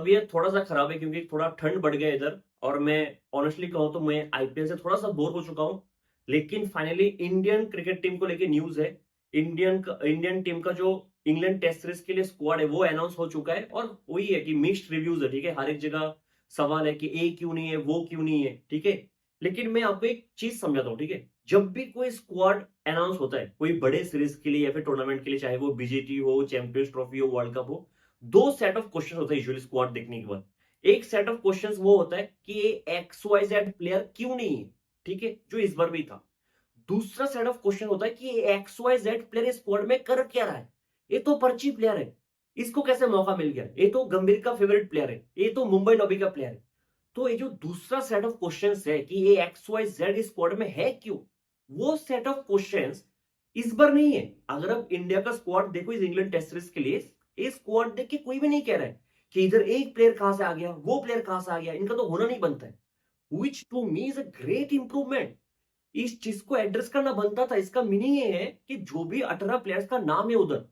तबीयत थोड़ा-सा खराब है क्योंकि थोड़ा ठंड बढ़ गया इधर और मैं ऑनेस्टली कहूँ तो मैं आईपीएल से थोड़ा-सा बोर हो चुका हूँ। लेकिन फाइनली इंडियन क्रिकेट टीम को लेके न्यूज़ है। इंडियन टीम का जो इंग्लैंड टेस्ट सीरीज़ के लिए स्क्वाड है वो अनाउंस हो चुका है और वही है कि मिक्स्ड रिव्यूज़ है, ठीक है? हर एक जगह सवाल है कि ये क्यों नहीं है, वो क्यों नहीं है, ठीक है? लेकिन मैं आपको एक चीज़ समझाता हूँ, ठीक है? जब भी कोई स्क्वाड अनाउंस होता है, कोई बड़े सीरीज़ के लिए या फिर टूर्नामेंट के लिए, चाहे वो बीजीटी हो, चैंपियंस ट्रॉफी हो, वर्ल्ड कप हो, 2 सेट ऑफ क्वेश्चन होते हैं यूजुअली स्क्वाड देखने के बाद। एक सेट ऑफ क्वेश्चंस वो होता है कि ये एक्स वाई जेड प्लेयर क्यों नहीं है, ठीक है? जो इस बार भी था। दूसरा सेट ऑफ क्वेश्चन होता है कि ये एक्स वाई जेड प्लेयर इस स्क्वाड में कर क्या रहा है? ये तो पर्ची प्लेयर है। इसको कैसे मौका मिल गया? ये तो गंभीर का फेवरेट प्लेयर है। ये तो मुंबई लॉबी का प्लेयर है। तो ये जो दूसरा सेट ऑफ क्वेश्चंस है कि ये एक्स वाई जेड इस स्क्वाड में है क्यों? वो सेट ऑफ क्वेश्चंस इस बार नहीं है। अगर आप इंडिया का स्क्वाड देखो इस इंग्लैंड टेस्ट सीरीज के लिए, ये स्क्वाड देख के कोई भी नहीं कह रहा है कि इधर एक प्लेयर कहां से आ गया, वो प्लेयर कहां से आ गया। इनका तो होना नहीं बनता है। Which to me is a great improvement. इस चीज को एड्रेस करना बनता था। इसका मीनिंग ये है कि जो भी 18 प्लेयर्स का नाम है उधर,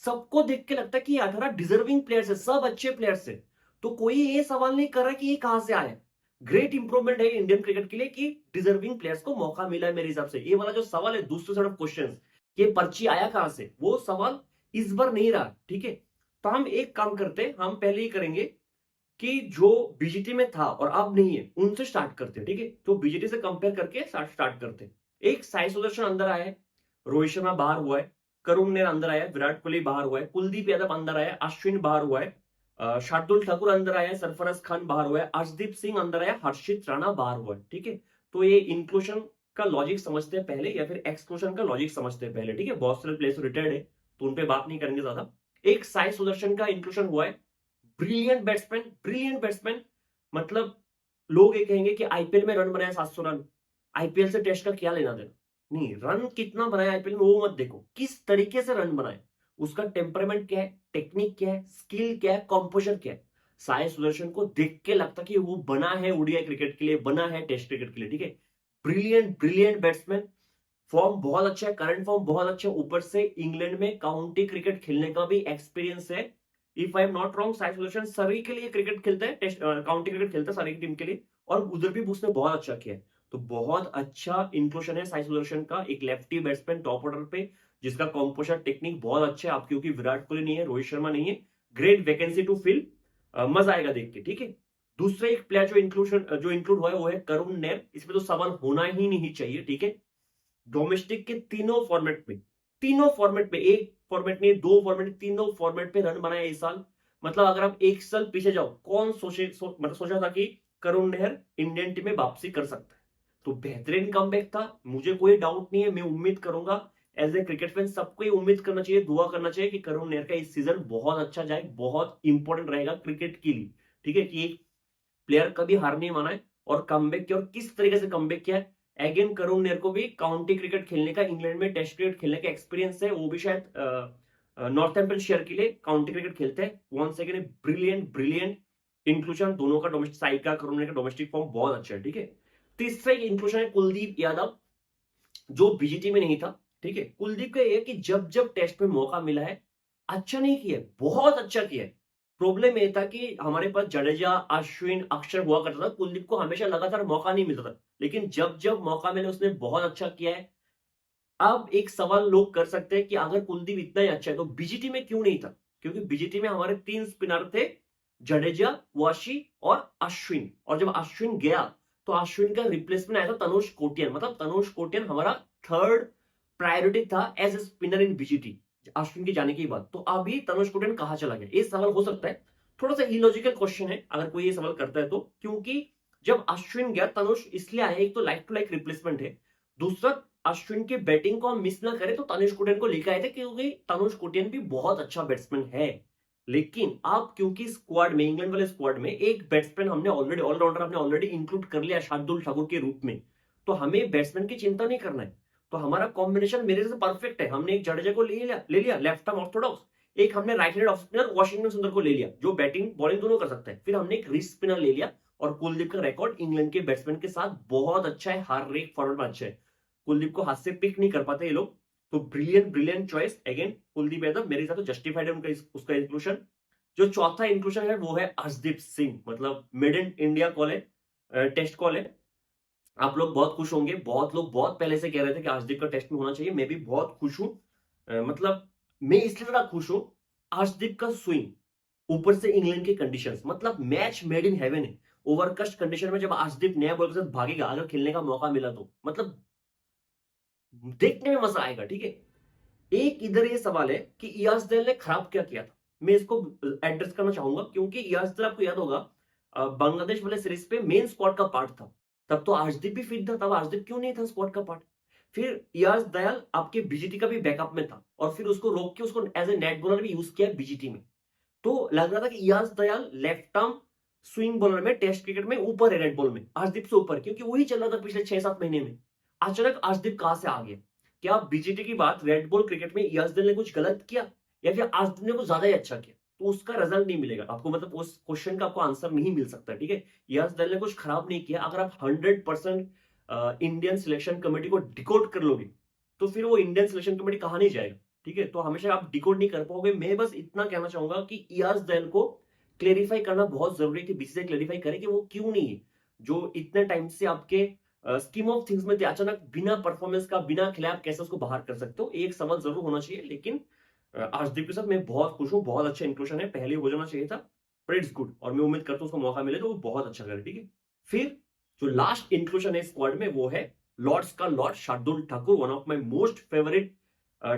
सबको देख के लगता है कि ये 18 डिजर्विंग प्लेयर्स है, सब अच्छे प्लेयर्स है। तो कोई ये सवाल नहीं कर रहा कि ये कहां से आया। ग्रेट इंप्रूवमेंट है इंडियन क्रिकेट के लिए कि डिजर्विंग प्लेयर्स को मौका मिला है। मेरे हिसाब से ये वाला जो सवाल है दूसरे सेट ऑफ क्वेश्चन, ये पर्ची आया कहां से, वो सवाल इस बार नहीं रहा, ठीक है? तो हम एक काम करते हैं, हम पहले ही करेंगे कि जो बीजीटी में था और अब नहीं है उनसे स्टार्ट करते हैं, ठीक है? तो बीजीटी से कंपेयर करके स्टार्ट करते हैं। एक साई सुदर्शन अंदर आया है, रोहित शर्मा बाहर हुआ है, करुण ने अंदर आया है, विराट कोहली बाहर हुआ है, कुलदीप यादव अंदर आया है, अश्विन बाहर हुआ है, शार्दुल ठाकुर अंदर आया है, सरफराज खान बाहर हुआ है, अर्शदीप सिंह अंदर आया, हर्षित राणा बाहर हुआ है, ठीक है? तो ये इंक्लूजन का लॉजिक समझते हैं पहले या फिर एक्सक्लूजन का लॉजिक समझते हैं पहले, ठीक है? बहुत सारे प्लेयर्स रिटायर्ड है तो उन पे बात नहीं करेंगे ज्यादा। एक साई सुदर्शन का इंक्लूजन हुआ है। Brilliant batsman. मतलब लोग ये कहेंगे कि आईपीएल में रन बनाया 700 रन, आईपीएल से टेस्ट का क्या लेना देना। नहीं, रन कितना बनाया आईपीएल में वो मत देखो, किस तरीके से रन बनाए, उसका टेम्परामेंट क्या है, टेक्निक क्या है, स्किल क्या है, कॉम्पोजर क्या है। साई सुदर्शन को देख के लगता कि वो बना है ओडीआई क्रिकेट के लिए, बना है टेस्ट क्रिकेट के लिए, ठीक है? Brilliant batsman. फॉर्म बहुत अच्छा है, करंट फॉर्म बहुत अच्छा है, ऊपर से इंग्लैंड में काउंटी क्रिकेट खेलने का भी एक्सपीरियंस है। If I am not wrong, Sai Sudarshan सरी के लिए क्रिकेट खेलता है, टेस्ट काउंटी क्रिकेट खेलता है सरी की टीम के लिए, और उधर भी उसने बहुत अच्छा किया है। तो बहुत अच्छा इंक्लूजन है साई सुदर्शन का, एक लेफ्टी बैट्समैन टॉप ऑर्डर पे, जिसका कॉम्पोजर टेक्निक बहुत अच्छा है। आप क्योंकि विराट कोहली नहीं है, रोहित शर्मा नहीं है, ग्रेट वैकेंसी टू फिल। मजा आएगा देख के, ठीक है? दूसरा एक प्लेयर जो इंक्लूड हुआ है वो है करुण नेर। इसमें तो सवाल होना ही नहीं चाहिए, ठीक है? डोमेस्टिक के तीनों फॉर्मेट में, एक फॉर्मेट नहीं, दो फॉर्मेट, तीनों फॉर्मेट पे रन बनाए इस साल। मतलब अगर आप एक साल पीछे जाओ, कौन मतलब सोचा था कि करुण नेहर इंडियन टीम में वापसी कर सकता है? तो बेहतरीन कमबैक था, मुझे कोई डाउट नहीं है। मैं उम्मीद करूंगा, एज ए क्रिकेट फैन सबको ही उम्मीद करना चाहिए, दुआ करना चाहिए कि करुण नेहर का इस सीजन बहुत अच्छा जाए, बहुत इंपॉर्टेंट रहेगा क्रिकेट के लिए, ठीक है? कि एक प्लेयर कभी हार नहीं माना है और कमबैक किया, और किस तरीके से कमबैक किया है। अगेन करुण नेर को भी काउंटी क्रिकेट खेलने का, इंग्लैंड में टेस्ट क्रिकेट खेलने का एक्सपीरियंस है। वो भी शायद नॉर्थैम्पटनशायर के लिए काउंटी क्रिकेट खेलते हैं। वंस अगेन ब्रिलियंट इंक्लूजन दोनों का। डोमेस्टिक साइड का, करुण नेर का डोमेस्टिक फॉर्म बहुत अच्छा है, ठीक है? तीसरा एक इंक्लूजन है कुलदीप यादव, जो बीजीटी में नहीं था, ठीक है? कुलदीप का ये कि जब जब टेस्ट में मौका मिला है, अच्छा नहीं किया, बहुत अच्छा किया। प्रॉब्लम ये था कि हमारे पास जडेजा, अश्विन, अक्षर हुआ करता था, कुलदीप को हमेशा लगातार मौका नहीं मिलता था, लेकिन जब जब मौका मिला उसने बहुत अच्छा किया है। अब एक सवाल लोग कर सकते हैं कि अगर कुलदीप इतना ही अच्छा है तो बीजीटी में क्यों नहीं था? क्योंकि बीजीटी में हमारे 3 स्पिनर थे, जडेजा, वाशी और अश्विन। और जब अश्विन गया तो अश्विन का रिप्लेसमेंट आया था तनुष कोटियन। मतलब तनुष कोटियन हमारा थर्ड प्रायोरिटी था as a spinner in BGT Ashwin के जाने के बाद। तो अभी तनुष कोटियन कहां चला गया, ये सवाल हो सकता है। थोड़ा सा इलॉजिकल क्वेश्चन है अगर कोई ये सवाल करता है तो, क्योंकि जब अश्विन गया तनुष इसलिए आया, एक तो लाइक टू लाइक रिप्लेसमेंट है, दूसरा अश्विन की बैटिंग को हम मिस ना करें तो तनुष कुटियन को लेकर आए थे, क्योंकि तनुष कुटियन भी बहुत अच्छा बैट्समैन है। लेकिन अब क्योंकि स्क्वाड में, इंग्लैंड वाले स्क्वाड में एक बैट्समैन हमने ऑलरेडी, ऑलराउंडर हमने ऑलरेडी इंक्लूड कर लिया शार्दुल ठाकुर के रूप में, तो हमें बैट्समैन की चिंता नहीं करना है। तो हमारा कॉम्बिनेशन मेरे से परफेक्ट है। हमने एक जडेजा को ले लिया लेफ्ट आर्म ऑर्थोडॉक्स, एक हमने right handed off spinner Washington सुंदर को ले लिया जो बैटिंग बॉलिंग दोनों कर सकता है। फिर हमने एक रिस्ट स्पिनर ले लिया, और कुलदीप का रिकॉर्ड इंग्लैंड के बैट्समैन के साथ बहुत अच्छा है, हर एक फॉर्मेट में अच्छा है। कुलदीप को हाथ से पिक नहीं कर पाते ये लोग। तो brilliant choice again Kuldeep Yadav, मेरे हिसाब से जस्टिफाइड है उनका उसका इंक्लूजन। जो चौथा इंक्लूजन है वो है अर्शदीप सिंह, मतलब मेड इन इंडिया कॉल है, टेस्ट कॉल है। आप लोग बहुत खुश होंगे, बहुत लोग बहुत पहले से कह रहे थे कि अर्शदीप का टेस्ट में होना चाहिए, मैं भी बहुत खुश हूं। मतलब मैं इसलिए ज्यादा खुश हूं, अर्शदीप का स्विंग, ऊपर से इंग्लैंड की कंडीशंस, मतलब मैच मेड इन हेवन है। ओवरकस्ट कंडीशन में जब अर्शदीप नया बॉल के साथ भागेगा, अगर खेलने का मौका मिला तो मतलब देखने में मजा आएगा, ठीक है। एक इधर ये सवाल है कि इयाजदल ने खराब क्या किया था, मैं इसको एड्रेस करना चाहूंगा, क्योंकि इयाजदल आपको याद होगा बांग्लादेश वाले सीरीज पे मेन स्क्वाड का पार्ट था। तब तो आर्शदीप भी फिट था, तब आर्शदीप क्यों नहीं था स्क्वाड का पार्ट? फिर इयाज दयाल आपके बीजीटी का भी बैकअप में था, और फिर उसको रोक के उसको एज ए नेट बॉलर भी यूज किया बीजीटी में। तो लग रहा था कि Yash Dayal left arm swing bowler में टेस्ट क्रिकेट में ऊपर है, रेड बॉल में आर्शदीप से ऊपर, क्योंकि वही चल रहा था पिछले 6-7 महीने में। अचानक आर्शदीप कहां से आ गया? क्या बीजीटी की बात, रेड बॉल क्रिकेट में इयाजदल ने कुछ गलत किया, या फिर आर्शदीप ने कुछ ज्यादा ही अच्छा किया? तो उसका रिजल्ट नहीं मिलेगा आपको, मतलब उस क्वेश्चन का आपको आंसर नहीं मिल सकता, ठीक है। इयाजदल ने कुछ खराब नहीं किया। अगर आप 100% इंडियन सिलेक्शन कमेटी को डिकोड कर लोगे, तो फिर वो इंडियन सिलेक्शन कमेटी कहां नहीं जाएगा, ठीक है। तो हमेशा आप डिकोड नहीं कर पाओगे। मैं बस इतना कहना चाहूंगा कि इयाजदल को क्लेरिफाई करना बहुत जरूरी है, कि बीसीसीआई क्लेरिफाई करे कि वो क्यों नहीं है, जो इतने टाइम से आपके स्कीम ऑफ थिंग्स में थे, अचानक बिना परफॉर्मेंस का, बिना खेले आप कैसे उसको बाहर कर सकते हो? एक सवाल जरूर होना चाहिए। लेकिन अर्शदीप के साथ मैं बहुत खुश हूँ, बहुत अच्छा इंक्लूजन है, पहले हो जाना चाहिए था, बट इट्स गुड, और मैं उम्मीद करता हूँ उसको मौका मिले तो वो बहुत अच्छा करे, ठीक है। फिर जो लास्ट इंक्लूजन है स्क्वाड में वो है लॉर्ड्स का lord Shardul Thakur, one of my most favourite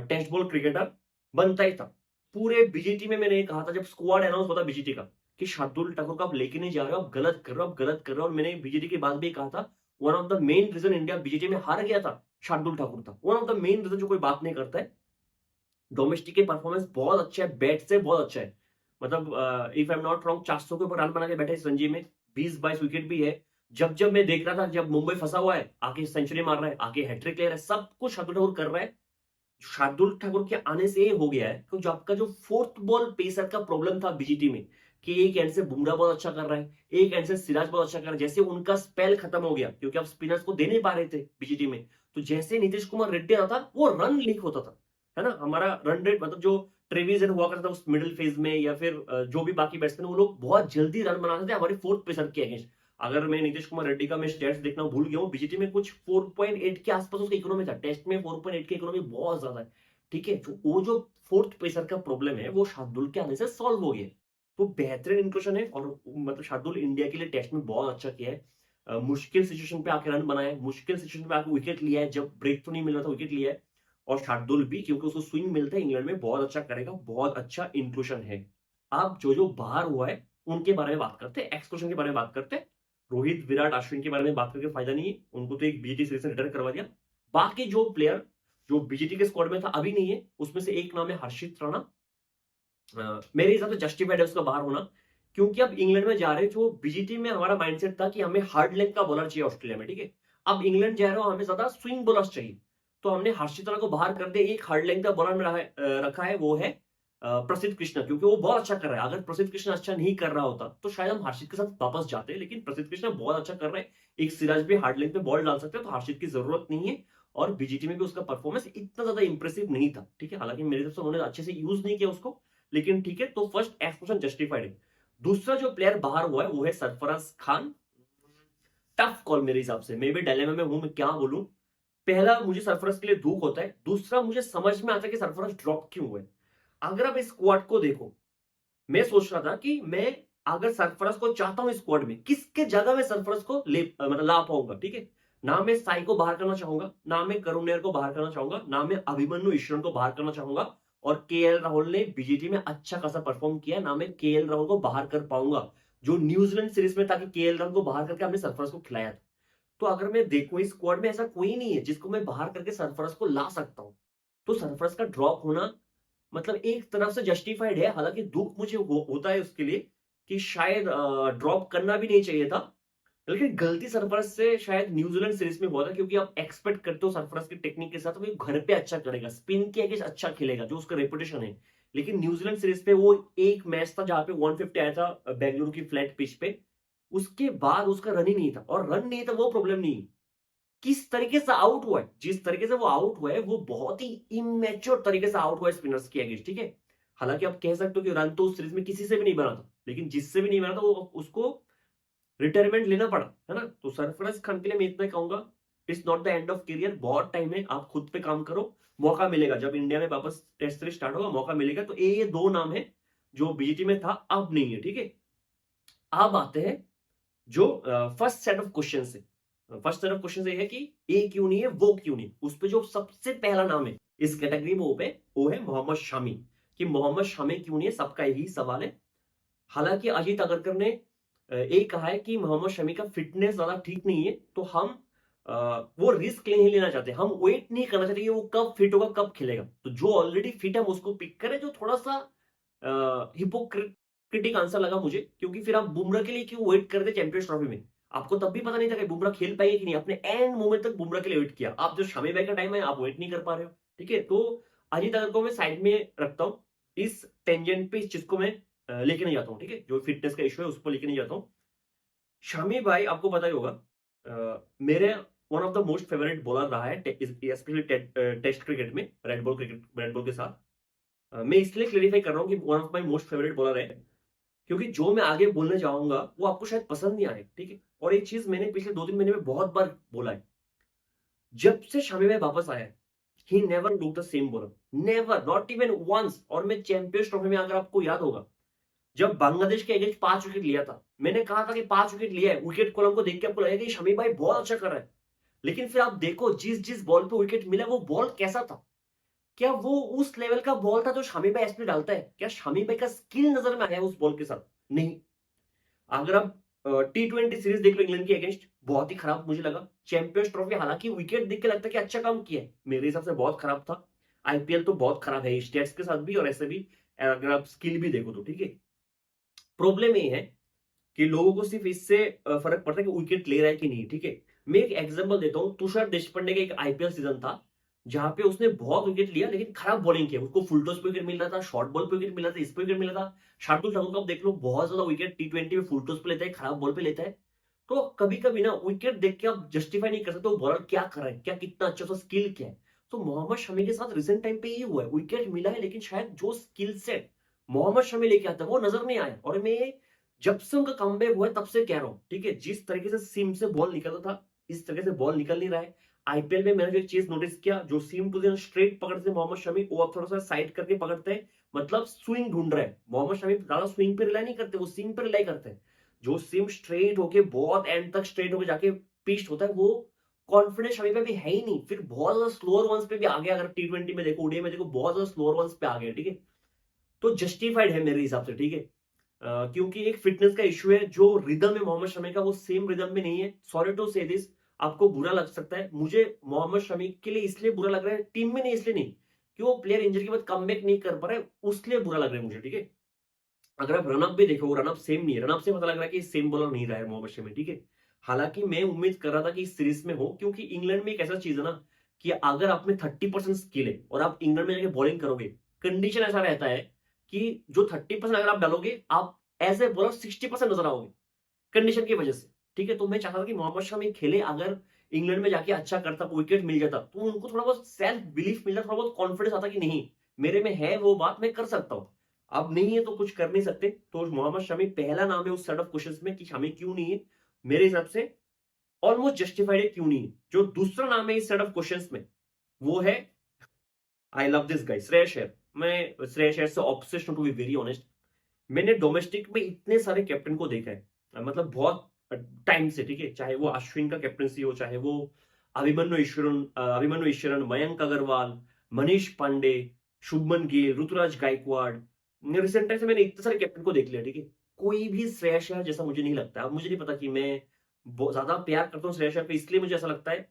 test ball cricketer, बनता ही था। पूरे बीजीटी में मैंने कहा था जब स्क्वाड अनाउंस होता बीजीटी का, कि शार्दुल ठाकुर को आप लेके नहीं जा रहे हो, आप गलत कर रहे हो, आप गलत कर रहे हो। और मैंने बीजीटी के बाद भी कहा था one of the main reason India BGT में हार गया था, शार्दुल ठाकुर था one of the main reason, जो कोई बात नहीं करता है। डोमेस्टिक के परफॉर्मेंस बहुत अच्छा है, बैट से बहुत अच्छा है। मतलब if I am not wrong 400 के ऊपर रन बना के बैठे इस रणजी में, 20-22 विकेट भी है। जब जब मैं देख रहा था, जब मुंबई फंसा हुआ है, आके सेंचुरी मार रहा है, आके हैट्रिक ले रहा है, सब कुछ शार्दुल ठाकुर कर रहा है। शार्दुल ठाकुर के आने से ये हो गया है कि जो आपका जो फोर्थ बॉल पेसर का प्रॉब्लम था बीजीटी में, कि एक एंड से बुमराह बहुत अच्छा कर रहा है, एक एंड से सिराज बहुत अच्छा कर रहा है, जैसे उनका स्पेल खत्म हो गया, क्योंकि आप स्पिनर्स को दे नहीं पा रहे थे बीजीटी में, तो जैसे नीतीश कुमार रेड्डी आता था वो रन लीक होता था, है ना। हमारा रन रेट, मतलब जो ट्रेविस हुआ करता था उस मिडिल फेज में, या फिर जो भी बाकी बैट्समैन, वो लोग बहुत जल्दी रन बनाते थे हमारे फोर्थ पेसर के अगेंस्ट। अगर मैं नीतीश कुमार रेड्डी का मैं स्टेट्स देखना भूल गया हूँ, बीजीटी में कुछ 4.8 के आसपास उसका इकोनॉमी था, टेस्ट में 4.8 की इकोनॉमी बहुत ज्यादा है, ठीक है। तो वो जो फोर्थ पेसर का प्रॉब्लम है वो शार्दुल के आने से सॉल्व हो गया। तो बेहतरीन इंक्लूजन है, और मतलब शार्दुल इंडिया के लिए टेस्ट में बहुत अच्छा किया है। मुश्किल सिचुएशन पे आके रन बनाए, मुश्किल सिचुएशन पे आके विकेट लिया है, जब ब्रेक तो नहीं मिल रहा था विकेट लिया है। और शार्दुल भी, क्योंकि उसको स्विंग मिलता है इंग्लैंड में, बहुत अच्छा करेगा, बहुत अच्छा इंक्लूजन है। आप जो जो बाहर हुआ है उनके बारे में बात करते हैं, एक्सक्लूजन के बारे में बात करते हैं। रोहित, विराट, अश्विन के बारे में बात करके फायदा नहीं है, उनको तो एक बीजीटी सीरीज से रिटर्न करवा दिया। बाकी जो प्लेयर जो बीजीटी के स्क्वाड में था अभी नहीं है, उसमें से एक नाम है हर्षित राणा। मेरे हिसाब से जस्टिफाइड है उसका बाहर होना, क्योंकि अब इंग्लैंड में जा रहे हैं, जो बीजीटी में हमारा माइंडसेट था कि हमें हार्ड लेंथ का बॉलर चाहिए ऑस्ट्रेलिया में, ठीक है। अब इंग्लैंड जा रहे हो, हमें ज्यादा स्विंग बॉलर्स चाहिए, तो हमने हर्षित राणा को बाहर कर दिया। एक हार्ड लेंथ का बॉलर में रखा है, वो है प्रसिद्ध कृष्णा, क्योंकि वो बहुत अच्छा कर रहा है। अगर प्रसिद्ध कृष्णा अच्छा नहीं कर रहा होता तो शायद हम हर्षित के साथ वापस जाते, लेकिन प्रसिद्ध कृष्णा बहुत अच्छा कर रहा है। एक सिराज भी हार्ड लेंथ पे बॉल डाल सकते हैं, तो हर्षित की जरूरत नहीं है। और बीजीटी में भी उसका परफॉर्मेंस इतना ज्यादा इंप्रेसिव नहीं था, ठीक है। हालांकि मेरे तरफ से उन्होंने अच्छे से यूज नहीं किया उसको, लेकिन ठीक है। तो फर्स्ट एक्सप्रेशन जस्टिफाइड है। दूसरा जो प्लेयर बाहर हुआ है वो है सरफराज खान। टफ कॉल मेरे हिसाब से, मैं भी डायलेमा में हूं, मैं क्या बोलूं। पहला, मुझे सरफराज के लिए दुख होता है। दूसरा, मुझे समझ में आता है कि सरफराज ड्रॉप क्यों हुए। अगर आप इस स्क्वाड को देखो, मैं सोच रहा था कि मैं अगर सरफराज को चाहता हूं स्क्वाड में, किसके जगह में सरफराज को ले मतलब ला पाऊंगा, ठीक है। ना मैं साई को बाहर करना चाहूंगा, ना मैं करुण नायर को बाहर करना चाहूंगा, ना मैं अभिमन्यु ईश्वरन को बाहर करना चाहूंगा। और केएल राहुल ने बीजीटी में अच्छा खासा परफॉर्म किया, ना मैं केएल राहुल को बाहर कर पाऊंगा, जो न्यूजीलैंड सीरीज में था कि केएल राहुल को बाहर करके हमने सरफराज को खिलाया था। तो अगर मैं देखूं इस स्क्वाड में ऐसा कोई नहीं है जिसको मैं बाहर करके सरफराज को ला सकता हूं। तो सरफराज का ड्रॉप होना मतलब एक तरफ से जस्टिफाइड है, हालांकि दुख मुझे होता है उसके लिए कि शायद ड्रॉप करना भी नहीं चाहिए था। लेकिन गलती सरफराज से शायद न्यूजीलैंड सीरीज में हुआ था, क्योंकि आप एक्सपेक्ट करते हो सरफराज की टेक्निक के साथ वो घर पे अच्छा करेगा, स्पिन के अगेंस्ट अच्छा खेलेगा, जो उसका रेपुटेशन है। लेकिन न्यूजीलैंड सीरीज पे वो एक मैच था जहां पे 150 आया था बेंगलुरु की फ्लैट पिच पे, उसके बाद उसका रन ही नहीं था। और रन नहीं था वो प्रॉब्लम नहीं, किस तरीके से आउट हुआ है, जिस तरीके से वो आउट हुआ है वो बहुत ही इमेच्योर तरीके से आउट हुआ है स्पिनर्स के अगेंस्ट, ठीक है। हालांकि आप कह सकते हो कि रन तो उस सीरीज में किसी से भी नहीं बना था, लेकिन जिससे भी नहीं बना था वो उसको रिटायरमेंट लेना पड़ा, है ना। तो सरफराज खान के लिए मैं इतना ही कहूंगा, it's not the end of career, बहुत टाइम है, आप खुद पे काम करो, मौका मिलेगा जब इंडिया में वापस टेस्ट सीरीज स्टार्ट होगा, मौका मिलेगा। तो ये दो नाम है जो बीजीटी में था, अब नहीं है, ठीक है। अब आते हैं जो फर्स्ट सेट ऑफ क्वेश्चन है। फर्स्ट सेट ऑफ क्वेश्चन ये है कि ए क्यों नहीं है, वो क्यों नहीं। उस पे जो सबसे पहला नाम है इस कैटेगरी में वो है मोहम्मद शमी। कि मोहम्मद शमी क्यों नहीं है, सबका यही सवाल है। हालांकि अजीत अगरकर ने ये कहा है कि मोहम्मद शमी का फिटनेस ज्यादा ठीक नहीं है, तो हम वो रिस्क नहीं लेना चाहते, हम वेट नहीं करना चाहते कि वो कब फिट होगा कब खेलेगा। तो जो ऑलरेडी फिट है हम उसको पिक करें। जो थोड़ा सा हिपोक्रेटिक आंसर लगा मुझे, क्योंकि फिर आप बुमराह के लिए क्यों वेट करते चैंपियंस ट्रॉफी में, आपको तब भी पता नहीं था कि बुमराह खेल पाएंगे कि नहीं, आपने एंड मोमेंट तक बुमराह के लिए वेट किया। आप जो शमी भाई का टाइम है आप वेट नहीं कर पा रहे हो, ठीक है। तो अजीत अगर को मैं साइड में रखता हूं, इस टेंजेंट पे इस चीज को मैं लेके नहीं जाता हूं, ठीक है। जो फिटनेस का इशू है उसको लेके नहीं जाता हूं। शामी भाई आपको पता ही होगा, मेरे one of the most favourite bowler रहा है, स्पेशली टेस्ट क्रिकेट में, रेड बॉल के साथ। मैं इसलिए क्लेरिफाई कर रहा हूं कि one of my most favourite bowler है, क्योंकि जो मैं आगे बोलने जाऊंगा वो आपको शायद पसंद नहीं आए, ठीक है। और एक चीज मैंने पिछले 2-3 महीने में बहुत बार बोला है, जब से शामी भाई वापस आया है, he never look the same bowler, never, not even once. और मैं चैंपियंस ट्रॉफी में, अगर आपको याद होगा, जब बांग्लादेश के अगेंस्ट 5 विकेट लिया था, मैंने कहा था कि 5 विकेट लिया है, विकेट कॉलम को देख के आपको लगेगा कि शमी भाई बहुत अच्छा कर रहा है। लेकिन फिर आप देखो जिस जिस बॉल पे विकेट मिला वो बॉल कैसा था, क्या वो उस लेवल का बॉल था जो शामी भाई एसपी डालता है, क्या शामी भाई का स्किल नजर में आया उस बॉल के साथ, नहीं। अगर आप T20 सीरीज देख लो इंग्लैंड के अगेंस्ट, बहुत ही खराब मुझे लगा। चैंपियंस ट्रॉफी हालांकि विकेट देख के लगता है कि अच्छा काम किया है, मेरे हिसाब से बहुत खराब था। आईपीएल तो बहुत खराब है स्टेट्स के साथ भी और ऐसे भी, अगर आप स्किल भी देखो तो, ठीक है। प्रॉब्लम ये है कि लोगों को सिर्फ इससे फर्क पड़ता है कि विकेट ले रहा है कि नहीं, ठीक है। मैं एक एग्जांपल देता हूं, तुषार देशपांडे का एक आईपीएल सीजन था जहां पे उसने बहुत विकेट लिया लेकिन खराब बॉलिंग किया, उसको फुल टॉस पे विकेट मिल रहा था, शॉर्ट बॉल पे विकेट मिल रहा था, इस पे विकेट मिल रहा था। शार्दुल ठाकुर का आप देख लो, बहुत ज्यादा विकेट T20 में फुल टॉस पे लेता है, खराब बॉल पे लेता है। तो कभी कभी ना विकेट देख के आप जस्टिफाई नहीं कर सकते वो बॉलर क्या कर रहा है, क्या कितना अच्छा, उसका स्किल क्या है। तो मोहम्मद शमी के साथ रिसेंट टाइम पे ये हुआ है, विकेट मिला है लेकिन शायद जो स्किल सेट मोहम्मद शमी लेके आता है वो नजर नहीं आया। और मैं जब से उनका कमबैक हुआ है तब से कह रहा हूं, ठीक है, जिस तरीके से सीम से बॉल निकलता था इस तरीके से बॉल निकल नहीं रहा है। आईपीएल में मैंने जो एक चीज नोटिस किया, जो सीम पोजीशन स्ट्रेट पकड़ते थे मोहम्मद शमी, वो अब थोड़ा सा साइड करके पकड़ते हैं, मतलब स्विंग ढूंढ रहे हैं। मोहम्मद शमी ज्यादा स्विंग पे रिलाई नहीं करते, वो सीम पे रिलाई करते हैं। जो सीम स्ट्रेट होके बहुत एंड तक स्ट्रेट होके जाके पिच्ड होता है, वो कॉन्फिडेंस शमी पे भी है ही नहीं। फिर बहुत ज्यादा स्लोअर वंस पे भी आ गया, अगर T20 में देखो, ओडीआई में देखो, बहुत ज्यादा स्लोअर वंस पे आ गया, ठीक है। तो जस्टिफाइड है मेरे हिसाब से, ठीक है। क्योंकि एक फिटनेस का इशू है, जो रिदम है मोहम्मद शमी का वो सेम रिदम में नहीं है। सॉरी टू से दिस, आपको बुरा लग सकता है, मुझे मोहम्मद शमी के लिए इसलिए बुरा लग रहा है, टीम में नहीं इसलिए नहीं कि वो प्लेयर इंजरी के बाद कमबैक नहीं कर पा रहा है, उसलिए बुरा लग रहा है मुझे, ठीक है। अगर आप रनअप भी देखो, रनअप सेम नहीं है, रनअप से पता लग रहा है कि सेम बॉलर नहीं रहा है मोहम्मद शमी, ठीक है। हालांकि मैं उम्मीद कर रहा था कि इस सीरीज में हो, क्योंकि इंग्लैंड में एक ऐसा चीज है ना कि अगर आप में 30% स्किल है और आप इंग्लैंड में जाके बॉलिंग करोगे, कंडीशन ऐसा रहता है कि जो 30% अगर आप डालोगे, आप एज ए बॉलर 60% नजर आओगे कंडीशन की वजह से, ठीक है। तो मैं चाहता था कि मोहम्मद शमी खेले, अगर इंग्लैंड में जाके अच्छा करता, विकेट मिल जाता, तो उनको थोड़ा बहुत सेल्फ बिलीफ मिलता, थोड़ा बहुत कॉन्फिडेंस आता कि नहीं मेरे में है वो बात, मैं कर सकता हूं। अब नहीं है तो कुछ कर नहीं सकते। तो मोहम्मद शमी पहला नाम है उस सेट ऑफ क्वेश्चंस में कि शमी क्यों नहीं है, मेरे हिसाब से ऑलमोस्ट जस्टिफाइड है क्यों नहीं है। जो दूसरा नाम है इस सेट ऑफ क्वेश्चंस में, वो है, I love this guy, Shreyas Iyer. मैं श्रेयस अय्यर से obsessed to be very honest. मैंने डोमेस्टिक में इतने सारे कैप्टन को देखा है, मतलब बहुत टाइम से, ठीक है। चाहे वो अश्विन का कैप्टनसी हो, चाहे वो अभिमन्यु ईश्वरन, मयंक अग्रवाल, मनीष पांडे, शुभमन गिल, ऋतुराज गायकवाड़, रिसेंट टाइम से मैंने इतने सारे कैप्टन को देख लिया, ठीक है। कोई भी श्रेयस अय्यर जैसा मुझे नहीं लगता। अब मुझे नहीं पता कि मैं बहुत ज्यादा प्यार करता हूँ श्रेयस अय्यर पे, इसलिए मुझे ऐसा लगता है।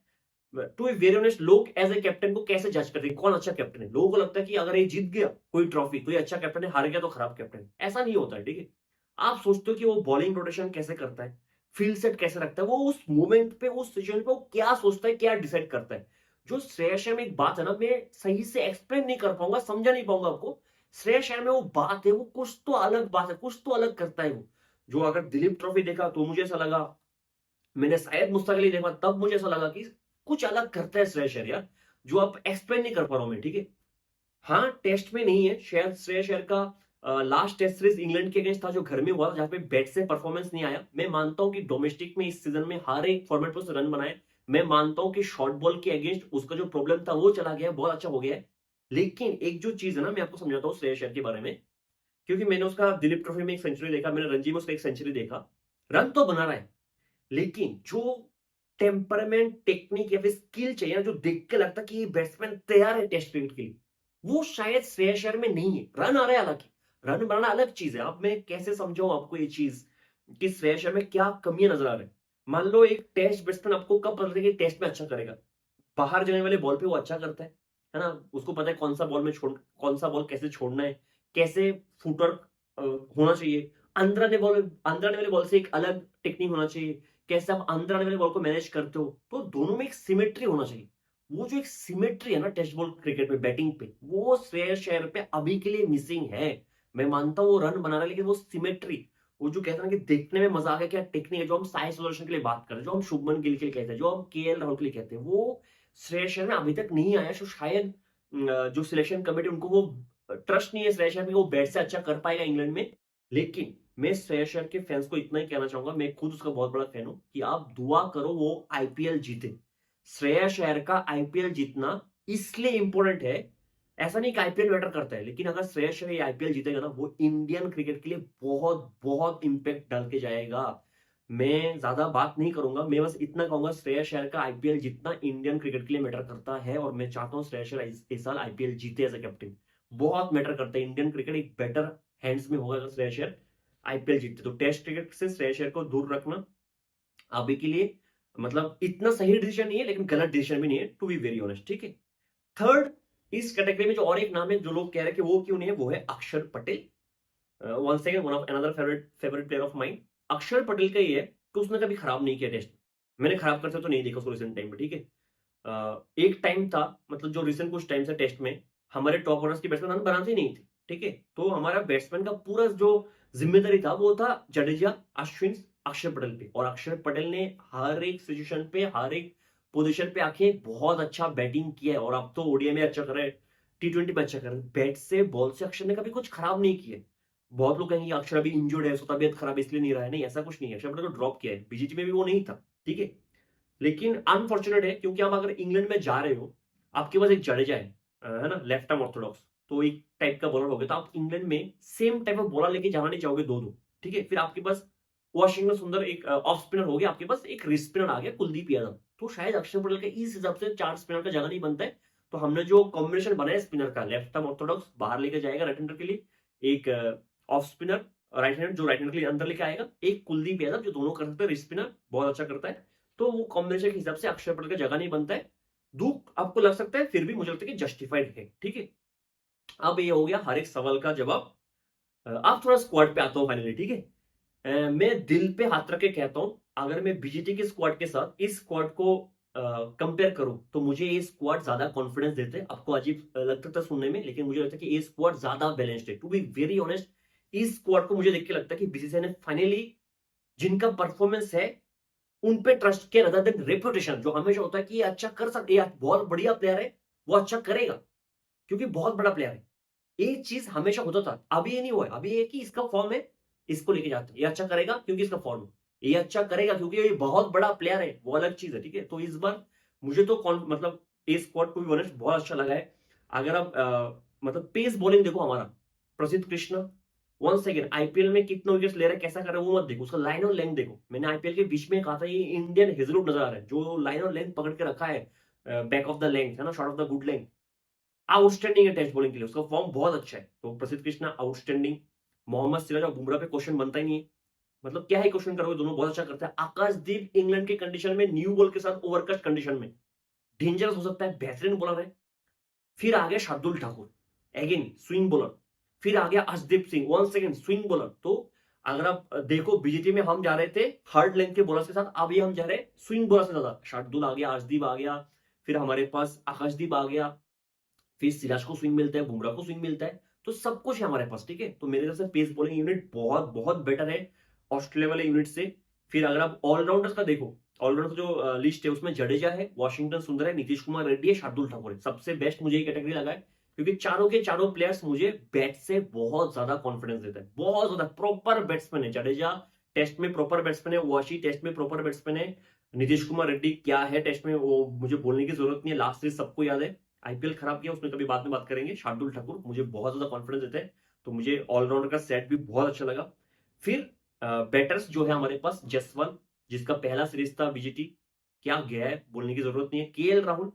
टू बी वेरी ऑनेस्ट, लोग एज ए कैप्टन को कैसे जज करते हैं, कौन अच्छा कैप्टन है। लोगों को लगता है कि अगर ये जीत गया कोई ट्रॉफी तो ये अच्छा कैप्टन है, हार गया तो खराब कैप्टन है। ऐसा नहीं होता है, ठीक है। आप सोचते हो कि वो बॉलिंग रोटेशन कैसे करता है, फील्ड सेट कैसे रखता है, वो उस मोमेंट पे, उस सिचुएशन पे वो क्या सोचता है, क्या डिसाइड करता है। जो श्रेयस अय्यर में एक बात है ना, मैं सही से एक्सप्लेन नहीं कर पाऊंगा, समझा नहीं पाऊंगा आपको। श्रेयस अय्यर में वो बात है, वो कुछ तो अलग बात है, कुछ तो अलग करता है वो। जो अगर दिलीप ट्रॉफी देखा तो मुझे ऐसा लगा, मैंने शायद मुस्तक अली देखा तब मुझे ऐसा लगा कि कुछ अलग करता है श्रेयस अय्यर यार, जो आप एक्सप्लेन नहीं कर पा रहा हूं मैं, ठीक है। हाँ, टेस्ट में नहीं है, शायद श्रेयस अय्यर का लास्ट टेस्ट सीरीज इंग्लैंड के अगेंस्ट था जो घर में हुआ था, जहां पे बैट से परफॉर्मेंस नहीं आया। मैं मानता हूं कि डोमेस्टिक में इस सीजन में हर एक फॉर्मेट पर उसने रन बनाए। मैं मानता हूं कि शॉर्ट बॉल के अगेंस्ट उसका जो प्रॉब्लम था वो चला गया, बहुत अच्छा हो गया है। लेकिन एक जो चीज है ना, मैं आपको समझाता हूँ श्रेयस अय्यर के बारे में, क्योंकि मैंने उसका दिलीप ट्रॉफी में एक सेंचुरी देखा, मैंने रणजी में उसका एक सेंचुरी देखा। रन तो बना रहा है, लेकिन जो टेम्परामेंट, टेक्निक या फिर स्किल चाहिए ना, जो देख के लगता है कि ये बैट्समैन तैयार है टेस्ट क्रिकेट के लिए, वो शायद श्रेयस अय्यर में नहीं है। रन आ रहा है, हालांकि रन बनाना अलग चीज है। अब मैं कैसे समझाऊं आपको ये चीज कि श्रेयस अय्यर में क्या कमियां नजर आ रही है। मान लो एक टेस्ट बैट्समैन, आपको कब पता चलेगा कि टेस्ट में अच्छा करेगा? बाहर जाने वाले बॉल पे वो अच्छा करता है ना? उसको पता है कौन सा बॉल में छोड़, कौन सा बॉल कैसे छोड़ना है, कैसे फुटवर्क होना चाहिए। अंदर आने वाले बॉल से एक अलग टेक्निक होना चाहिए, कैसे आप अंदर आने वाले बॉल को मैनेज करते हो। तो दोनों में एक सिमेट्री होना चाहिए। वो जो एक सिमेट्री है ना टेस्ट बॉल क्रिकेट में बैटिंग पे, वो श्रेयस अय्यर पे अभी के लिए मिसिंग है। मैं मानता हूँ वो रन बना रहा है, लेकिन वो सिमेट्री, वो जो कहते हैं ना कि देखने में मजा आ गया, क्या टेक्निक है, जो हम साई सुदर्शन के लिए बात कर रहे हैं, जो हम शुभमन गिल के लिए कहते हैं, जो हम केएल राहुल के लिए कहते हैं, वो श्रेयस अय्यर में अभी तक नहीं आया। तो शायद जो सिलेक्शन कमेटी, उनको वो ट्रस्ट नहीं है श्रेयस अय्यर पे, वो बैट से अच्छा कर पाएगा इंग्लैंड में। लेकिन मैं श्रेयस अय्यर के फैंस को इतना ही कहना चाहूंगा, मैं खुद उसका बहुत बड़ा फैन हूं, कि आप दुआ करो वो आईपीएल जीते। श्रेयस अय्यर का आईपीएल जीतना इसलिए इंपॉर्टेंट है, ऐसा नहीं कि आईपीएल मैटर करता है, लेकिन अगर श्रेयस अय्यर आईपीएल जीतेगा ना, वो इंडियन क्रिकेट के लिए बहुत बहुत इंपैक्ट डाल के जाएगा। मैं ज्यादा बात नहीं करूंगा, मैं बस इतना कहूंगा, श्रेयस अय्यर का आईपीएल जीतना इंडियन क्रिकेट के लिए मैटर करता है, और मैं चाहता हूं श्रेयस अय्यर इस साल आईपीएल जीते एज अ कैप्टन। बहुत मैटर करता है, इंडियन क्रिकेट एक बेटर हैंड्स में होगा अगर श्रेयस अय्यर आईपीएल जीतते। तो टेस्ट क्रिकेट से श्रेयस अय्यर को दूर रखना अभी के लिए, मतलब इतना सही डिसीजन नहीं है, लेकिन गलत डिसीजन भी नहीं है, टू बी वेरी ऑनेस्ट, ठीक है। थर्ड, इस कैटेगरी में जो और एक नाम है, जो लोग कह रहे हैं कि वो क्यों नहीं है, वो है Akshar Patel. Once again one of another favourite player of mind. Akshar Patel का ये है कि उसने कभी खराब नहीं किया टेस्ट। मैंने खराब करते तो नहीं देखा उसको रिसेंट टाइम में, ठीक है। एक टाइम था, मतलब जो रिसेंट कुछ टाइम से टेस्ट में हमारे टॉप ऑर्डर्स की बैट्समैन रन बनाते ही नहीं थे, ठीक है। तो हमारा बैट्समैन का पूरा जो जिम्मेदारी था वो था जडेजा, अश्विन, अक्षर पटेल पे। और अक्षर पटेल ने हर एक सिचुएशन पे, हर एक पोजीशन पे आके बहुत अच्छा बैटिंग किया है, और अब तो ओडीआई में अच्छा कर रहे हैं, टी20 में अच्छा कर रहे हैं। बैट से, बॉल से अक्षर ने कभी कुछ खराब नहीं किया है। बहुत लोग कहेंगे अक्षर अभी इंजर्ड है, उसकी तबीयत खराब है इसलिए नहीं रहा है। नहीं, ऐसा कुछ नहीं है, अक्षर पटेल को ड्रॉप किया है, बीजीटी में भी वो नहीं था, ठीक है। लेकिन अनफॉर्चुनेट है, क्योंकि आप अगर इंग्लैंड में जा रहे हो, आपके पास एक जडेजा है ना, लेफ्ट आर्म ऑर्थोडॉक्स, तो एक टाइप का बॉलर हो गया, तो आप इंग्लैंड में सेम टाइप ऑफ बॉलर लेके जाना नहीं चाहोगे दो दो, ठीक है। फिर आपके पास वाशिंगटन सुंदर एक ऑफ स्पिनर हो गया, आपके पास एक रिस्ट स्पिनर आ गया कुलदीप यादव। तो शायद अक्षर पटेल का इस हिसाब से चार स्पिनर का जगह नहीं बनता है। तो हमने जो कॉम्बिनेशन बनाया स्पिनर का, लेफ्ट आर्म ऑर्थोडॉक्स बाहर लेके जाएगा राइट हैंडर के लिए, एक ऑफ स्पिनर राइट हैंड जो राइट हैंडर के लिए अंदर लेके आएगा, एक कुलदीप यादव जो दोनों कर सकते हैं, रिस्ट स्पिनर बहुत अच्छा करता है। तो वो कॉम्बिनेशन के हिसाब से अक्षर पटेल का जगह नहीं बनता है। दुख आपको लग सकता है, फिर भी मुझे लगता है कि जस्टिफाइड है, ठीक है। अब ये हो गया हर एक सवाल का जवाब। अब थोड़ा स्क्वाड पे आता हूं फाइनली, ठीक है। मैं दिल पे हाथ रख के कहता हूं, अगर मैं बीजीटी के स्क्वाड के साथ इस स्क्वाड को कंपेयर करूं, तो मुझे ये स्क्वाड ज्यादा कॉन्फिडेंस देते हैं। आपको अजीब लगता था सुनने में, लेकिन मुझे लगता है कि ये स्क्वाड ज्यादा बैलेंस्ड है, टू बी वेरी ऑनेस्ट। इस स्क्वाड को मुझे देख के लगता है कि बीसीसीआई ने फाइनली जिनका परफॉर्मेंस है उन पे ट्रस्ट किया, रदर देन रेपुटेशन, जो हमेशा होता है कि ये अच्छा कर सकते, ये बहुत बढ़िया प्लेयर है, वो अच्छा करेगा क्योंकि बहुत बड़ा प्लेयर है। ये चीज हमेशा होता था, अभी ये नहीं हुआ है। अभी ये कि इसका फॉर्म है, इसको लेके जाते हैं, ये अच्छा करेगा क्योंकि इसका फॉर्म है, ये अच्छा करेगा क्योंकि ये बहुत बड़ा प्लेयर है, वो अलग चीज है, ठीक है। तो इस बार मुझे तो मतलब ये स्क्वाड टू बी ऑनेस्ट बहुत अच्छा लगा है। अगर आप मतलब पेस बॉलिंग देखो हमारा, प्रसिद्ध कृष्णा वन सेकेंड आईपीएल में कितने विकेट्स ले रहा है, कैसा कर रहा है, वो मत देखो, उसका लाइन और लेंथ देखो। मैंने आईपीएल के बीच में कहा था, ये इंडियन हेजलवुड नजर आ रहा है, जो लाइन और लेंथ पकड़ के रखा है, बैक ऑफ द लेंथ है ना, short of the good length, outstanding है टेस्ट बॉलिंग के लिए, उसका फॉर्म बहुत अच्छा है। तो प्रसिद्ध कृष्णा आउटस्टैंडिंग, मोहम्मद सिराज और बुमराह पे क्वेश्चन बनता ही नहीं है, मतलब क्या ही क्वेश्चन करोगे, दोनों बहुत अच्छा करते हैं। आकाशदीप इंग्लैंड के कंडीशन में, न्यू बॉल के साथ ओवरकस्ट कंडीशन में डेंजरस हो सकता है, बेहतरीन बॉलर है। फिर आ गया Shardul Thakur, again swing bowler. फिर आ गया Arshdeep Singh, one second swing bowler. तो अगर आप देखो, बीजीटी में हम जा रहे थे हार्ड लेंथ के बॉलर के साथ, अब ये हम जा रहे हैं स्विंग बॉलर से ज्यादा। शार्दुल आ गया, अर्शदीप आ गया, फिर हमारे पास आकाशदीप आ गया, फिर सिराज को स्विंग मिलता है, बुमराह को स्विंग मिलता है, तो सब कुछ है हमारे पास, ठीक है। तो मेरे तरफ से पेस बॉलिंग यूनिट बहुत बहुत बेटर है ऑस्ट्रेलिया वाले यूनिट से। फिर अगर आप ऑलराउंडर्स का देखो, ऑलराउंडर जो लिस्ट है उसमें जडेजा है, वाशिंगटन सुंदर है, नीतीश कुमार रेड्डी है, शार्दुल ठाकुर है। सबसे बेस्ट मुझे ये कैटेगरी लगा है, क्योंकि चारों के चारों प्लेयर्स मुझे बैट से बहुत ज्यादा कॉन्फिडेंस देते हैं, बहुत ज्यादा प्रॉपर बैट्समैन है। जडेजा टेस्ट में प्रॉपर बैट्समैन है, वाशी टेस्ट में प्रॉपर बैट्समैन है, नीतीश कुमार रेड्डी क्या है टेस्ट में वो मुझे बोलने की जरूरत नहीं है, लास्ट सीरीज सबको याद है। आईपीएल खराब किया उसमें कभी बाद में बात करेंगे। शार्दुल ठाकुर मुझे बहुत ज्यादा कॉन्फिडेंस देते हैं, तो मुझे ऑलराउंडर का सेट भी बहुत अच्छा लगा। फिर बैटर्स जो है हमारे पास, जसवंत जिसका पहला सीरीज था बीजीटी, क्या गया है, बोलने की जरूरत नहीं है। केएल राहुल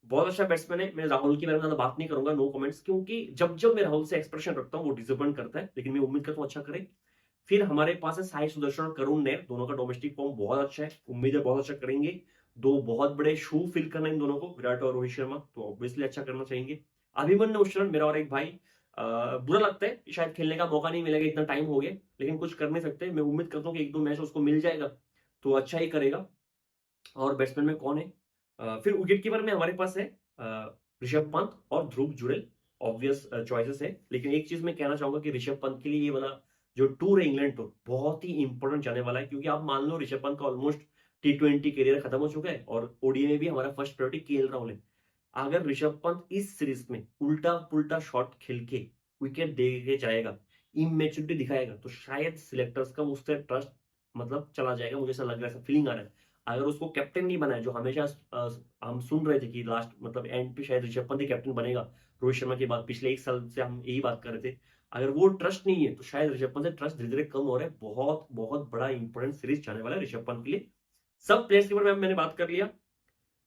बहुत अच्छा बैट्समैन है। मैं राहुल के बारे में ज्यादा बात नहीं करूंगा, नो कमेंट्स, क्योंकि जब जब मैं राहुल से एक्सप्रेशन रखता हूँ वो डिसअपॉइंट करता है, लेकिन मैं उम्मीद करता हूँ अच्छा करे। फिर हमारे पास है साई सुदर्शन और करुण नैयर, दोनों का डोमेस्टिक फॉर्म बहुत अच्छा है, उम्मीद है बहुत अच्छा करेंगे। दो बहुत बड़े शू फिल करना इन दोनों को, विराट और रोहित शर्मा, तो ऑब्वियसली अच्छा करना चाहेंगे। अभिमन्यु उष्णन मेरा और एक भाई, बुरा लगता है कि शायद खेलने का मौका नहीं मिलेगा, इतना टाइम हो गया, लेकिन कुछ कर नहीं सकते। मैं उम्मीद करता हूँ कि एक दो मैच उसको मिल जाएगा तो अच्छा ही करेगा। और बैट्समैन में कौन है, फिर विकेट कीपर में हमारे पास है ऋषभ पंत और ध्रुव जुरेल, ऑब्वियस चॉइसेस है। लेकिन एक चीज मैं कहना चाहूंगा कि ऋषभ पंत के लिए ये वाला जो टूर है, इंग्लैंड टूर, बहुत ही इंपॉर्टेंट जाने वाला है, क्योंकि आप मान लो ऋषभ पंत का ऑलमोस्ट T20 करियर खत्म हो चुका है और ओडीआई में भी हमारा फर्स्ट प्रायोरिटी केएल राहुल है। अगर ऋषभ पंत इस सीरीज में उल्टा पुल्टा शॉट खेल के विकेट दे के जाएगा, इमेच्योरिटी दिखाएगा, तो शायद सिलेक्टर्स का उससे ट्रस्ट मतलब चला जाएगा, मुझे ऐसा लग रहा है, ऐसा फीलिंग आ रहा है। अगर उसको कैप्टन नहीं बनाया, जो हमेशा हम सुन रहे थे कि लास्ट मतलब एंड पे शायद ऋषभ पंत ही कैप्टन बनेगा रोहित शर्मा के बाद, पिछले एक साल से हम यही बात कर रहे थे। अगर वो ट्रस्ट नहीं है तो शायद ऋषभ पंत से ट्रस्ट धीरे धीरे कम हो रहा है। बहुत बहुत बड़ा इंपॉर्टेंट सीरीज जाने वाला है ऋषभ पंत के लिए। सब प्लेयर्स के बारे में मैंने बात कर लिया।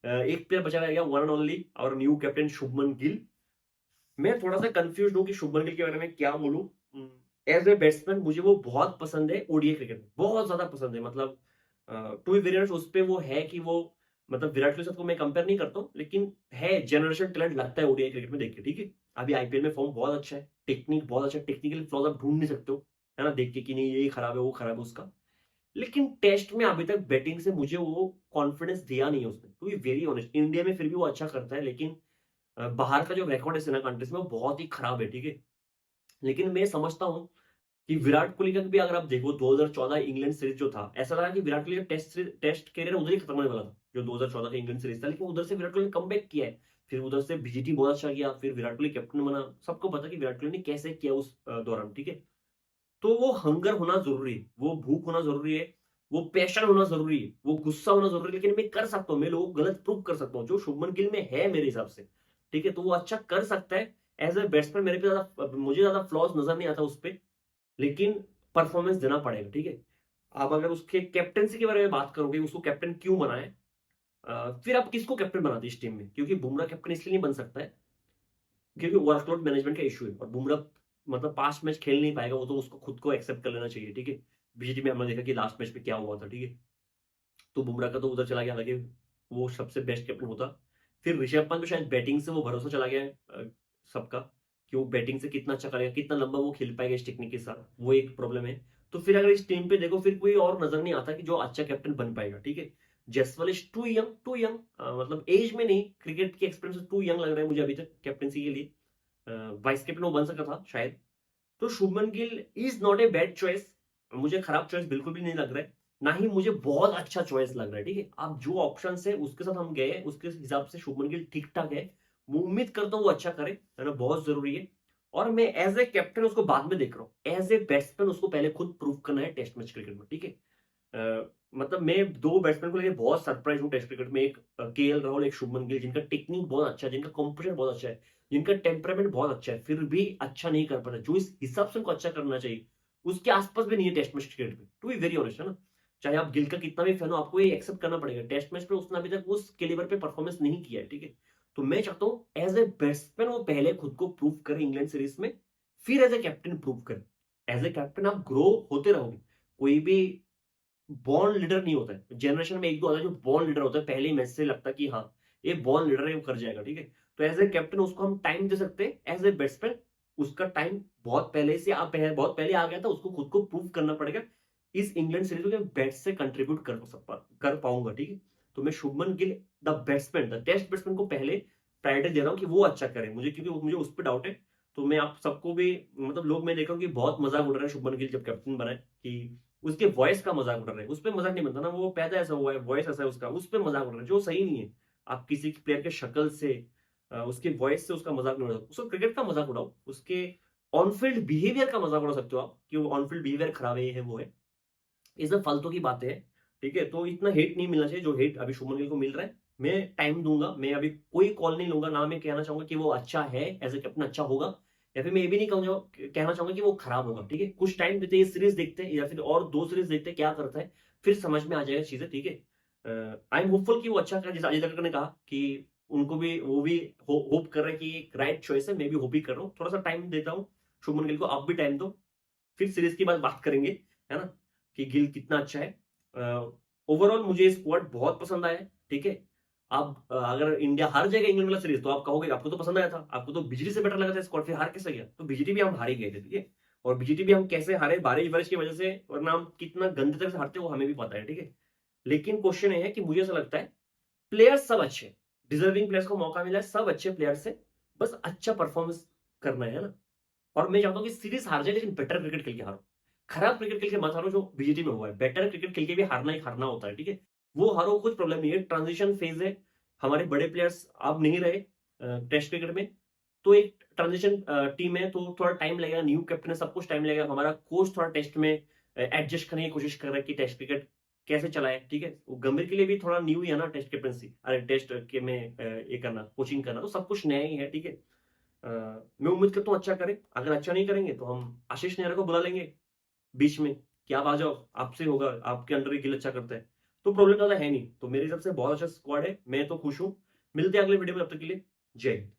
एक प्लेयर बचा रह गया, वन एंड ओनली और न्यू कैप्टन शुभमन गिल। मैं थोड़ा सा कंफ्यूज हूँ कि शुभमन गिल के बारे में क्या बोलूं। एज ए बैट्समैन मुझे वो बहुत पसंद है, ओडीआई क्रिकेट में बहुत ज्यादा पसंद है। मतलब टू वेरियंट्स उस पे वो है कि वो मतलब विराट कोहली के साथ को मैं कंपेयर नहीं करता हूँ, लेकिन है जनरेशन टैलेंट लगता है ओडीआई क्रिकेट में देख के, ठीक है। अभी आईपीएल में फॉर्म बहुत अच्छा है, टेक्निक बहुत अच्छा है, टेक्निकल फ्लॉज आप ढूंढ नहीं सकते हो, है ना, देख के कि नहीं ये खराब है वो खराब है उसका। लेकिन टेस्ट में अभी तक बैटिंग से मुझे वो कॉन्फिडेंस दिया नहीं है उसने, to be very honest. India में फिर भी वो अच्छा करता है, लेकिन बाहर का जो रिकॉर्ड है सेना कंट्रीज में वो बहुत ही खराब है, ठीक है। लेकिन मैं समझता हूँ कि विराट कोहली का भी अगर आप देखो 2014 इंग्लैंड सीरीज जो था, ऐसा लगा कि विराट कोहली का टेस्ट करियर उधर ही खत्म होने वाला था, जो 2014 का इंग्लैंड सीरीज था, लेकिन उधर से विराट कोहली ने कमबैक किया है। फिर उधर से बीजीटी बहुत अच्छा किया, फिर विराट कोहली कैप्टन बना, सबको पता कि विराट कोहली ने कैसे किया उस दौरान, ठीक है। तो वो हंगर होना जरूरी है, वो भूख होना जरूरी है, वो पैशन होना जरूरी है, वो गुस्सा होना जरूरी है। लेकिन मैं कर सकता हूँ, मैं लोगों को गलत प्रूव कर सकता हूँ, जो शुभमन गिल में है मेरे हिसाब से, ठीक है। तो वो अच्छा कर सकता है एज ए बैट्समैन, मेरे पे ज्यादा मुझे ज्यादा फ्लॉज नजर नहीं आता उस पर, लेकिन परफॉर्मेंस देना पड़ेगा, ठीक है। अब अगर उसके कैप्टनसी के बारे में बात करोगे, उसको कैप्टन क्यों बनाए, फिर आप किसको कैप्टन बनाते इस टीम में, क्योंकि बुमराह कैप्टन इसलिए नहीं बन सकता है क्योंकि वर्कलोड मैनेजमेंट का इशू है, और बुमराह मतलब 5 मैच खेल नहीं पाएगा, वो तो उसको खुद को एक्सेप्ट कर लेना चाहिए, ठीक है। बीजीटी में हमने देखा कि लास्ट मैच में क्या हुआ था, ठीक है। तो बुमराह का तो उधर चला गया, हालांकि वो सबसे बेस्ट कैप्टन होता। फिर ऋषभ पंत पे शायद बैटिंग से वो भरोसा चला गया है सबका, कि वो बैटिंग से कितना अच्छा करेगा, कितना लंबा वो खेल पाएगा इस टेक्निक के साथ, वो एक प्रॉब्लम है। तो फिर अगर इस टीम पे देखो, फिर कोई और नजर नहीं आता कि जो अच्छा कैप्टन बन पाएगा, ठीक है। Jaiswal is too young, too young, मतलब एज में नहीं, क्रिकेट की एक्सपीरियंस टू यंग लग रहा है मुझे अभी तक कैप्टनसी के लिए। वाइस कैप्टन वो बन सका था शायद। तो Shubman Gill is not a bad choice, मुझे खराब चॉइस बिल्कुल भी नहीं लग रहा है, ना ही मुझे बहुत अच्छा चॉइस लग रहा है, ठीक है। आप जो ऑप्शन है उसके साथ हम गए, उसके हिसाब से शुभमन गिल ठीक ठाक है। मैं उम्मीद करता हूँ वो अच्छा करे, है ना, बहुत जरूरी है। और मैं एज ए कैप्टन उसको बाद में देख रहा हूँ, एज ए बैट्समैन उसको पहले खुद प्रूव करना है टेस्ट मैच क्रिकेट में, ठीक है। मतलब मैं दो बैट्समैन को लेकर बहुत सरप्राइज हूँ टेस्ट क्रिकेट में, एक केएल राहुल, एक शुभमन गिल, जिनका टेक्निक बहुत अच्छा है, जिनका कॉम्पोजिशन बहुत अच्छा है, जिनका टेम्परामेंट बहुत अच्छा है, फिर भी अच्छा नहीं कर पाता जो इस हिसाब से उनको अच्छा करना चाहिए, उसके आसपास भी नहीं है टेस्ट मैच क्रिकेट में, टू बी वेरी ऑनेस्ट, है ना। चाहे आप गिल का कितना भी फैन हो, आपको ये एक्सेप्ट करना पड़ेगा, टेस्ट मैच में उसने अभी तक उस कैलिबर पे परफॉर्मेंस नहीं किया है, ठीक है। तो मैं चाहता हूँ एज ए बैट्समैन वो पहले खुद को प्रूव करे इंग्लैंड सीरीज में, फिर एज ए कैप्टन प्रूव करे। एज ए कैप्टन आप ग्रो होते रहोगे, कोई भी बॉर्न लीडर नहीं होता है, जनरेशन में एक दो आता है जो बॉर्न लीडर होता है, पहले ही मैच से लगता है कि हाँ ये बॉर्न लीडर है, वो कर जाएगा, ठीक है। तो एज ए कैप्टन उसको हम टाइम दे सकते हैं, एज ए बैट्समैन उसका टाइम बहुत पहले से बहुत पहले आ गया था, उसको खुद को प्रूव करना पड़ेगा इस इंग्लैंड सीरीज में बेस्ट से कंट्रीब्यूट कर पाऊंगा, ठीक है। तो मैं Shubman Gill the batsman, the test batsman को पहले प्रायोरिटी दे रहा हूँ कि वो अच्छा करे, मुझे क्योंकि मुझे उस पर डाउट है। तो मैं आप सबको भी मतलब लोग मैं देख रहा हूँ कि बहुत मजाक उड़ रहा है शुभमन गिल जब कैप्टन बना है, कि उसके वॉइस का मजाक उड़ रहा है, उस पर मजाक नहीं बनता ना, वो पैदा ऐसा हुआ है, वॉइस ऐसा है उसका, उस पर मजाक उड़ रहा है, जो सही नहीं है। आप किसी प्लेयर के शक्ल से उसके वॉइस से उसका मजाक नहीं उड़ा सकते, उसको क्रिकेट का मजाक उड़ाओ, उसके ऑन फील्ड बिहेवियर का मजाक उड़ा सकते हो आप कि वो ऑन फील्ड बिहेवियर खराब है, ये है वो है, ये सब फालतू की बातें हैं। ठीक है, तो इतना हेट नहीं मिलना चाहिए जो हेट अभी शुभमन गिल को मिल रहा है। मैं टाइम दूंगा, मैं अभी कोई कॉल नहीं लूंगा ना, मैं कहना चाहूंगा कि वो अच्छा है, एज ए कैप्टन अच्छा होगा, या फिर मैं ये भी नहीं कहूंगा, कहना चाहूंगा कि वो खराब होगा। ठीक है, कुछ टाइम देते, ये सीरीज देखते हैं या फिर और 2 सीरीज देखते हैं क्या करता है, फिर समझ में आ जाएगा चीजें। ठीक है, आई एम होपफुल कि वो अच्छा करे, जैसे अजय देवगन ने कहा कि उनको भी, वो भी होप कर रहे हैं कि राइट चॉइस है, मैं भी होप ही कर रहा हूँ, थोड़ा सा टाइम देता हूँ शुभमन गिल को, आप भी टाइम दो, फिर सीरीज की बात करेंगे, है ना, कि गिल कितना अच्छा है। ओवरऑल मुझे स्क्वाड बहुत पसंद आया है। ठीक है, आप अगर इंडिया हार जाएगा इंग्लैंड वाला सीरीज तो आप कहोगे आपको तो पसंद आया था, आपको तो बीजीटी से बेटर लगा था स्क्वाड, फिर हार कैसे गया? तो बीजीटी भी हम हार ही गए थे। ठीक है, और बीजीटी भी हम कैसे हारे, बारिश बारिश की वजह से, वरना हम कितना गंदे तरह से हारते वो हमें भी पता है। ठीक है, लेकिन क्वेश्चन ये है कि मुझे ऐसा लगता है प्लेयर्स सब अच्छे, डिजर्विंग प्लेयर्स को मौका मिला है, सब अच्छे प्लेयर्स है, बस अच्छा परफॉर्मेंस करना है ना। और मैं चाहता हूँ कि सीरीज हार जाए लेकिन बेटर क्रिकेट खेल के हारो, खराब क्रिकेट खेल के मत हारो जो बीजीटी में हुआ है, बेटर क्रिकेट खेल के भी हारना ही हारना होता है। ठीक है, वो हारो कुछ प्रॉब्लम नहीं है, ट्रांजिशन फेज है, हमारे बड़े प्लेयर्स अब नहीं रहे टेस्ट क्रिकेट में, तो एक ट्रांजिशन टीम है, तो थोड़ा टाइम लगेगा, न्यू कैप्टन है, सब कुछ टाइम लगेगा, हमारा कोच थोड़ा टेस्ट में एडजस्ट करने की कोशिश कर रहा है कि टेस्ट क्रिकेट कैसे चलाए। ठीक है, वो गंभीर के लिए भी थोड़ा न्यू ही है ना, टेस्ट कैप्टनसी, अरे टेस्ट के में ये करना, कोचिंग करना, तो सब कुछ नया ही है। ठीक है, मैं उम्मीद करता हूँ अच्छा करें, अगर अच्छा नहीं करेंगे तो हम आशीष नेहरा को बुला लेंगे बीच में कि आप आ जाओ, आपसे होगा, आपके अंडर गिल अच्छा करता है, तो प्रॉब्लम ज्यादा है नहीं। तो मेरे हिसाब से बहुत अच्छा स्क्वाड है, मैं तो खुश हूँ। मिलते हैं अगले वीडियो में, तब तक के लिए जय हिंद।